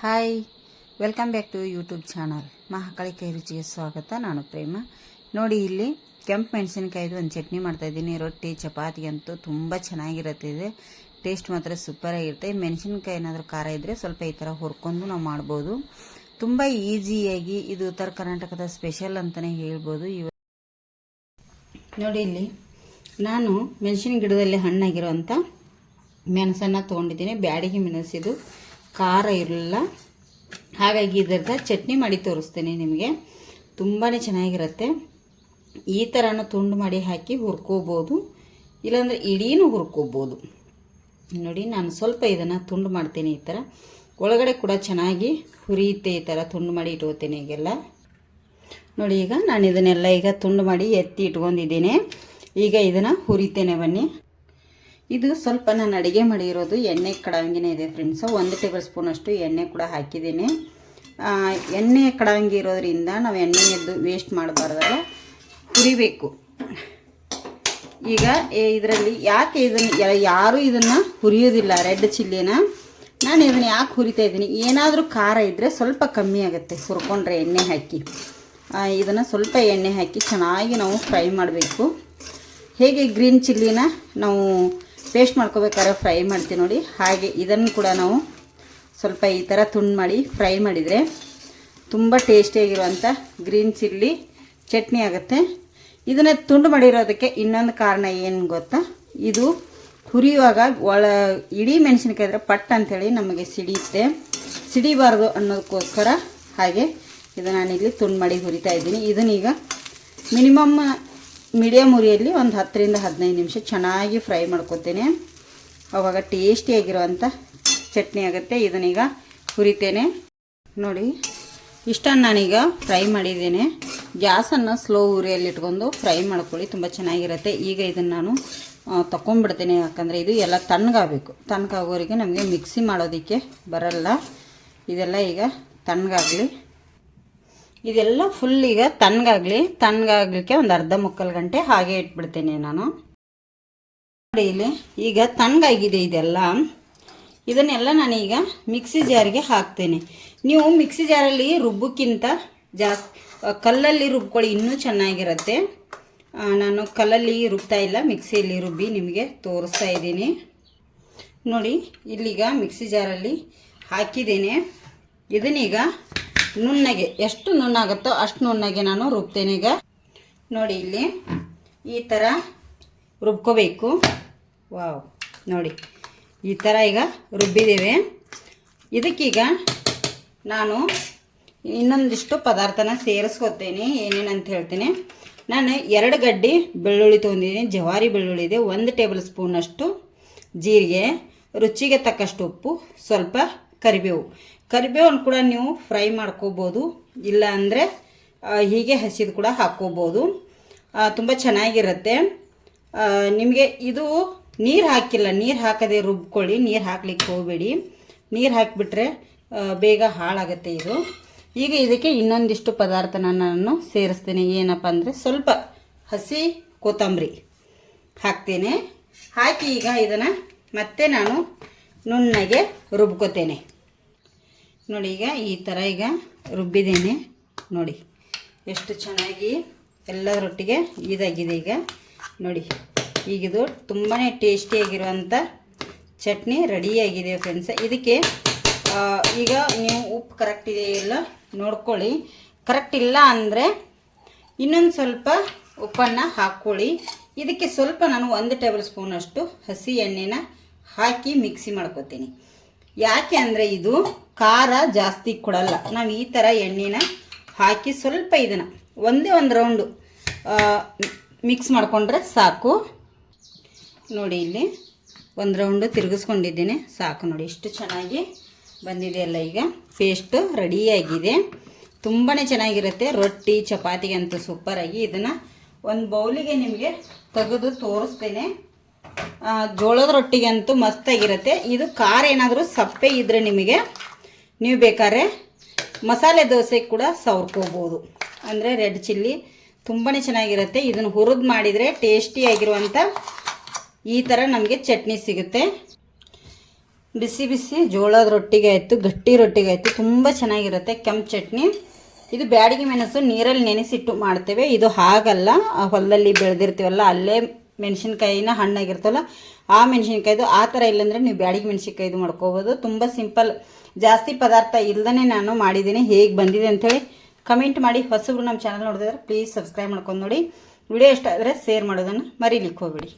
Hi, welcome back to YouTube channel Mahakali ಕೈ ರುಚಿಗೆ ಸ್ವಾಗತ. ನಾನು ಪ್ರೇಮ. ನೋಡಿ, ಇಲ್ಲಿ ಕೆಂಪು ಮೆಣಸಿನಕಾಯಿದು ಒಂದು ಚಟ್ನಿ ಮಾಡ್ತಾಯಿದ್ದೀನಿ. ರೊಟ್ಟಿ ಚಪಾತಿಗೆ ಅಂತೂ ತುಂಬ ಚೆನ್ನಾಗಿರುತ್ತೆ. ಇದೆ ಟೇಸ್ಟ್ ಮಾತ್ರ ಸೂಪರಾಗಿರುತ್ತೆ. ಮೆಣಸಿನಕಾಯಿ ಏನಾದರೂ ಖಾರ ಇದ್ದರೆ ಸ್ವಲ್ಪ ಈ ಥರ ಹುರ್ಕೊಂಡು ನಾವು ಮಾಡ್ಬೋದು. ತುಂಬ ಈಸಿಯಾಗಿ ಇದು ಉತ್ತರ ಕರ್ನಾಟಕದ ಸ್ಪೆಷಲ್ ಅಂತಲೇ ಹೇಳ್ಬೋದು. ನೋಡಿ, ಇಲ್ಲಿ ನಾನು ಮೆಣಸಿನ ಗಿಡದಲ್ಲಿ ಹಣ್ಣಾಗಿರೋವಂಥ ಮೆಣಸನ್ನು ತೊಗೊಂಡಿದ್ದೀನಿ. ಬ್ಯಾಡಿಗೆ ಮೆಣಸಿದು ಖಾರ ಇರಲಿಲ್ಲ, ಹಾಗಾಗಿ ಇದರದ ಚಟ್ನಿ ಮಾಡಿ ತೋರಿಸ್ತೇನೆ ನಿಮಗೆ. ತುಂಬಾ ಚೆನ್ನಾಗಿರುತ್ತೆ. ಈ ಥರನೂ ತುಂಡು ಮಾಡಿ ಹಾಕಿ ಹುರ್ಕೋಬೋದು, ಇಲ್ಲಾಂದರೆ ಇಡೀನೂ ಹುರ್ಕೋಬೋದು. ನೋಡಿ, ನಾನು ಸ್ವಲ್ಪ ಇದನ್ನು ತುಂಡು ಮಾಡ್ತೇನೆ. ಈ ಥರ ಒಳಗಡೆ ಕೂಡ ಚೆನ್ನಾಗಿ ಹುರಿಯುತ್ತೆ. ಈ ಥರ ತುಂಡು ಮಾಡಿ ಇಟ್ಕೋತೇನೆ ಈಗೆಲ್ಲ. ನೋಡಿ, ಈಗ ನಾನು ಇದನ್ನೆಲ್ಲ ಈಗ ತುಂಡು ಮಾಡಿ ಎತ್ತಿ ಇಟ್ಕೊಂಡಿದ್ದೀನಿ. ಈಗ ಇದನ್ನು ಹುರಿತೇನೆ, ಬನ್ನಿ. ಇದು ಸ್ವಲ್ಪ ನಾನು ಅಡುಗೆ ಮಾಡಿರೋದು ಎಣ್ಣೆ ಕಡಾವಂಗಿನೇ ಇದೆ ಫ್ರೆಂಡ್ಸು. 1 ಟೇಬಲ್ ಸ್ಪೂನಷ್ಟು ಎಣ್ಣೆ ಕೂಡ ಹಾಕಿದ್ದೀನಿ. ಎಣ್ಣೆ ಕಡಾವಂಗಿ ಇರೋದ್ರಿಂದ ನಾವು ಎಣ್ಣೆಯದ್ದು ವೇಸ್ಟ್ ಮಾಡಬಾರ್ದಲ್ಲ, ಹುರಿಬೇಕು. ಈಗ ಇದರಲ್ಲಿ ಯಾಕೆ ಯಾರೂ ಇದನ್ನು ಹುರಿಯೋದಿಲ್ಲ, ರೆಡ್ ಚಿಲ್ಲಿನ. ನಾನು ಇದನ್ನು ಯಾಕೆ ಹುರಿತಾ ಇದ್ದೀನಿ, ಏನಾದರೂ ಖಾರ ಇದ್ದರೆ ಸ್ವಲ್ಪ ಕಮ್ಮಿ ಆಗುತ್ತೆ ಹುರ್ಕೊಂಡ್ರೆ ಎಣ್ಣೆ ಹಾಕಿ. ಇದನ್ನು ಸ್ವಲ್ಪ ಎಣ್ಣೆ ಹಾಕಿ ಚೆನ್ನಾಗಿ ನಾವು ಫ್ರೈ ಮಾಡಬೇಕು. ಹೇಗೆ ಗ್ರೀನ್ ಚಿಲ್ಲಿನ ನಾವು ಪೇಸ್ಟ್ ಮಾಡ್ಕೋಬೇಕಾದ್ರೆ ಫ್ರೈ ಮಾಡ್ತೀವಿ ನೋಡಿ, ಹಾಗೆ ಇದನ್ನು ಕೂಡ ನಾವು ಸ್ವಲ್ಪ ಈ ಥರ ತುಂಡು ಮಾಡಿ ಫ್ರೈ ಮಾಡಿದರೆ ತುಂಬ ಟೇಸ್ಟಿಯಾಗಿರುವಂಥ ಗ್ರೀನ್ ಚಿಲ್ಲಿ ಚಟ್ನಿ ಆಗುತ್ತೆ. ಇದನ್ನು ತುಂಡು ಮಾಡಿರೋದಕ್ಕೆ ಇನ್ನೊಂದು ಕಾರಣ ಏನು ಗೊತ್ತಾ, ಇದು ಹುರಿಯುವಾಗ ಇಡೀ ಮೆಣಸಿನಕಾಯಿ ಇದ್ದರೆ ಪಟ್ ಅಂಥೇಳಿ ನಮಗೆ ಸಿಡಿಬಾರ್ದು ಅನ್ನೋದಕ್ಕೋಸ್ಕರ ಹಾಗೆ ಇದು ನಾನಿಲ್ಲಿ ತುಂಡು ಮಾಡಿ ಹುರಿತಾ ಇದ್ದೀನಿ. ಇದನ್ನೀಗ ಮಿನಿಮಮ್ ಮೀಡಿಯಮ್ ಉರಿಯಲ್ಲಿ ಒಂದು 10 ರಿಂದ 15 ನಿಮಿಷ ಚೆನ್ನಾಗಿ ಫ್ರೈ ಮಾಡ್ಕೊತೇನೆ. ಆವಾಗ ಟೇಸ್ಟಿಯಾಗಿರುವಂಥ ಚಟ್ನಿ ಆಗುತ್ತೆ. ಇದನ್ನೀಗ ಹುರಿತೇನೆ. ನೋಡಿ, ಇಷ್ಟನ್ನು ನಾನೀಗ ಫ್ರೈ ಮಾಡಿದ್ದೇನೆ. ಗ್ಯಾಸನ್ನು ಸ್ಲೋ ಉರಿಯಲ್ಲಿ ಇಟ್ಕೊಂಡು ಫ್ರೈ ಮಾಡ್ಕೊಳ್ಳಿ, ತುಂಬ ಚೆನ್ನಾಗಿರುತ್ತೆ. ಈಗ ಇದನ್ನು ನಾನು ತಗೊಂಡ್ಬಿಡ್ತೇನೆ, ಯಾಕಂದರೆ ಇದು ಎಲ್ಲ ತಣ್ಣಗಾಗಬೇಕು. ತಣ್ಣಗಾಗೋರಿಗೆ ನಮಗೆ ಮಿಕ್ಸಿ ಮಾಡೋದಕ್ಕೆ ಬರಲ್ಲ. ಇದೆಲ್ಲ ಈಗ ತಣ್ಣಗಾಗಲಿ. ಇದೆಲ್ಲ ಫುಲ್ ಈಗ ತಣ್ಣಗಾಗಲಿಕ್ಕೆ ಒಂದು ಅರ್ಧ ಮುಕ್ಕಾಲು ಗಂಟೆ ಹಾಗೆ ಇಟ್ಬಿಡ್ತೇನೆ ನಾನು. ನೋಡಿ, ಇಲ್ಲಿ ಈಗ ತಣ್ಣಗಾಗಿದೆ ಇದೆಲ್ಲ. ಇದನ್ನೆಲ್ಲ ನಾನೀಗ ಮಿಕ್ಸಿ ಜಾರಿಗೆ ಹಾಕ್ತೇನೆ. ನೀವು ಮಿಕ್ಸಿ ಜಾರಲ್ಲಿ ರುಬ್ಬಕ್ಕಿಂತ ಜಾಸ್ತಿ ಕಲ್ಲಲ್ಲಿ ರುಬ್ಕೊಳ್ಳಿ, ಇನ್ನೂ ಚೆನ್ನಾಗಿರುತ್ತೆ. ನಾನು ಕಲ್ಲಲ್ಲಿ ರುಬ್ತಾ ಇಲ್ಲ, ಮಿಕ್ಸಿಯಲ್ಲಿ ರುಬ್ಬಿ ನಿಮಗೆ ತೋರಿಸ್ತಾ ಇದ್ದೀನಿ. ನೋಡಿ, ಇಲ್ಲಿಗ ಮಿಕ್ಸಿ ಜಾರಲ್ಲಿ ಹಾಕಿದ್ದೇನೆ. ಇದನ್ನೀಗ ನುಣ್ಣಗೆ, ಎಷ್ಟು ನುಣ್ಣಾಗುತ್ತೋ ಅಷ್ಟು ನುಣ್ಣಗೆ ನಾನು ರುಬ್ತೇನೆ. ಈಗ ನೋಡಿ, ಇಲ್ಲಿ ಈ ಥರ ರುಬ್ಕೋಬೇಕು. ವಾವ್, ನೋಡಿ ಈ ಥರ ಈಗ ರುಬ್ಬಿದ್ದೇವೆ. ಇದಕ್ಕೀಗ ನಾನು ಇನ್ನೊಂದಿಷ್ಟು ಪದಾರ್ಥನ ಸೇರಿಸ್ಕೊತೇನೆ. ಏನೇನಂತ ಹೇಳ್ತೇನೆ. ನಾನು 2 ಗಡ್ಡೆ ಬೆಳ್ಳುಳ್ಳಿ ತೊಗೊಂಡಿದ್ದೀನಿ, ಜವಾರಿ ಬೆಳ್ಳುಳ್ಳಿ ಇದೆ. 1 ಟೇಬಲ್ ಸ್ಪೂನಷ್ಟು ಜೀರಿಗೆ, ರುಚಿಗೆ ತಕ್ಕಷ್ಟು ಉಪ್ಪು, ಸ್ವಲ್ಪ ಕರಿಬೇವನ್ನು ಕೂಡ ನೀವು ಫ್ರೈ ಮಾಡ್ಕೋಬೋದು, ಇಲ್ಲ ಅಂದರೆ ಹೀಗೆ ಹಸಿದು ಕೂಡ ಹಾಕ್ಕೋಬೋದು. ತುಂಬ ಚೆನ್ನಾಗಿರುತ್ತೆ. ನಿಮಗೆ ಇದು ನೀರು ಹಾಕಿಲ್ಲ, ನೀರು ಹಾಕದೆ ರುಬ್ಕೊಳ್ಳಿ. ನೀರು ಹಾಕ್ಲಿಕ್ಕೆ ಹೋಗಬೇಡಿ, ನೀರು ಹಾಕಿಬಿಟ್ರೆ ಬೇಗ ಹಾಳಾಗುತ್ತೆ ಇದು. ಈಗ ಇದಕ್ಕೆ ಇನ್ನೊಂದಿಷ್ಟು ಪದಾರ್ಥನ ನಾನು ಸೇರಿಸ್ತೇನೆ. ಏನಪ್ಪ ಅಂದರೆ ಸ್ವಲ್ಪ ಹಸಿ ಕೊತ್ತಂಬರಿ ಹಾಕ್ತೇನೆ. ಹಾಕಿ ಈಗ ಇದನ್ನು ಮತ್ತೆ ನಾನು ನುಣ್ಣಗೆ ರುಬ್ಕೋತೇನೆ. ನೋಡಿ, ಈಗ ಈ ಥರ ಈಗ ರುಬ್ಬಿದ್ದೇನೆ. ನೋಡಿ ಎಷ್ಟು ಚೆನ್ನಾಗಿ ಎಲ್ಲದರೊಟ್ಟಿಗೆ ಇದಾಗಿದೆ. ಈಗ ನೋಡಿ, ಈಗಿದು ತುಂಬಾ ಟೇಸ್ಟಿಯಾಗಿರುವಂಥ ಚಟ್ನಿ ರೆಡಿಯಾಗಿದೆ ಫ್ರೆಂಡ್ಸ್. ಇದಕ್ಕೆ ಈಗ ನೀವು ಉಪ್ಪು ಕರೆಕ್ಟ್ ಇದೆಯೋ ಇಲ್ಲ ನೋಡ್ಕೊಳ್ಳಿ. ಕರೆಕ್ಟ್ ಇಲ್ಲ ಅಂದರೆ ಇನ್ನೊಂದು ಸ್ವಲ್ಪ ಉಪ್ಪನ್ನು ಹಾಕ್ಕೊಳ್ಳಿ. ಇದಕ್ಕೆ ಸ್ವಲ್ಪ ನಾನು 1 ಟೇಬಲ್ ಸ್ಪೂನಷ್ಟು ಹಸಿ ಎಣ್ಣೆನ ಹಾಕಿ ಮಿಕ್ಸಿ ಮಾಡ್ಕೊತೀನಿ. ಯಾಕೆ ಅಂದರೆ ಇದು ಖಾರ ಜಾಸ್ತಿ ಕೊಡಲ್ಲ. ನಾವು ಈ ಥರ ಎಣ್ಣೆನ ಹಾಕಿ ಸ್ವಲ್ಪ ಇದನ್ನು ಒಂದು ರೌಂಡು ಮಿಕ್ಸ್ ಮಾಡಿಕೊಂಡ್ರೆ ಸಾಕು. ನೋಡಿ, ಇಲ್ಲಿ 1 ರೌಂಡು ತಿರುಗಿಸ್ಕೊಂಡಿದ್ದೇನೆ, ಸಾಕು. ನೋಡಿ ಎಷ್ಟು ಚೆನ್ನಾಗಿ ಬಂದಿದೆ ಎಲ್ಲ. ಈಗ ಪೇಸ್ಟು ರೆಡಿಯಾಗಿದೆ. ತುಂಬಾ ಚೆನ್ನಾಗಿರುತ್ತೆ. ರೊಟ್ಟಿ ಚಪಾತಿಗೆ ಅಂತೂ ಸೂಪರಾಗಿ. ಇದನ್ನು ಒಂದು ಬೌಲಿಗೆ ನಿಮಗೆ ತೆಗೆದು ತೋರಿಸ್ತೇನೆ. ಜೋಳದ ರೊಟ್ಟಿಗೆ ಅಂತೂ ಮಸ್ತಾಗಿರುತ್ತೆ. ಇದು ಖಾರ ಏನಾದರೂ ಸಪ್ಪೆ ಇದ್ದರೆ ನಿಮಗೆ ನೀವು ಬೇಕಾದ್ರೆ ಮಸಾಲೆ ದೋಸೆ ಕೂಡ ಸವರ್ಕೋಬೋದು. ಅಂದರೆ ರೆಡ್ ಚಿಲ್ಲಿ ತುಂಬಾ ಚೆನ್ನಾಗಿರುತ್ತೆ. ಇದನ್ನು ಹುರಿದು ಮಾಡಿದರೆ ಟೇಸ್ಟಿಯಾಗಿರುವಂಥ ಈ ಥರ ನಮಗೆ ಚಟ್ನಿ ಸಿಗುತ್ತೆ. ಬಿಸಿ ಬಿಸಿ ಜೋಳದ ರೊಟ್ಟಿಗೆ ಆಯಿತು, ಗಟ್ಟಿ ರೊಟ್ಟಿಗೆ ಆಯಿತು, ತುಂಬ ಚೆನ್ನಾಗಿರುತ್ತೆ ಕೆಂಪು ಚಟ್ನಿ. ಇದು ಬ್ಯಾಡಗಿ ಮೆಣಸು ನೀರಲ್ಲಿ ನೆನೆಸಿಟ್ಟು ಮಾಡ್ತೇವೆ. ಇದು ಹಾಗಲ್ಲ, ಹೊಲದಲ್ಲಿ ಬೆಳೆದಿರ್ತೀವಲ್ಲ ಅಲ್ಲೇ ಮೆಣಸಿನ್ಕಾಯಿನ ಹಣ್ಣಾಗಿರ್ತವಲ್ಲ ಆ ಮೆಣಸಿನ್ಕಾಯ್ದು ಆ ಥರ ಇಲ್ಲಾಂದರೆ ನೀವು ಬ್ಯಾಡಗಿ ಮೆಣಸಿನ್ಕಾಯ್ದು ಮಾಡ್ಕೋಬೋದು. ತುಂಬ ಸಿಂಪಲ್, ಜಾಸ್ತಿ ಪದಾರ್ಥ ಇಲ್ಲದೇ ನಾನು ಮಾಡಿದ್ದೀನಿ. ಹೇಗೆ ಬಂದಿದೆ ಅಂಥೇಳಿ ಕಮೆಂಟ್ ಮಾಡಿ. ಹೊಸಬ್ರು ನಮ್ಮ ಚಾನಲ್ ನೋಡಿದ್ರೆ ಪ್ಲೀಸ್ ಸಬ್ಸ್ಕ್ರೈಬ್ ಮಾಡ್ಕೊಂಡು ನೋಡಿ. ವಿಡಿಯೋ ಇಷ್ಟ ಆದರೆ ಶೇರ್ ಮಾಡೋದನ್ನು ಮರೀಲಿಕ್ಕೆ ಹೋಗ್ಬೇಡಿ.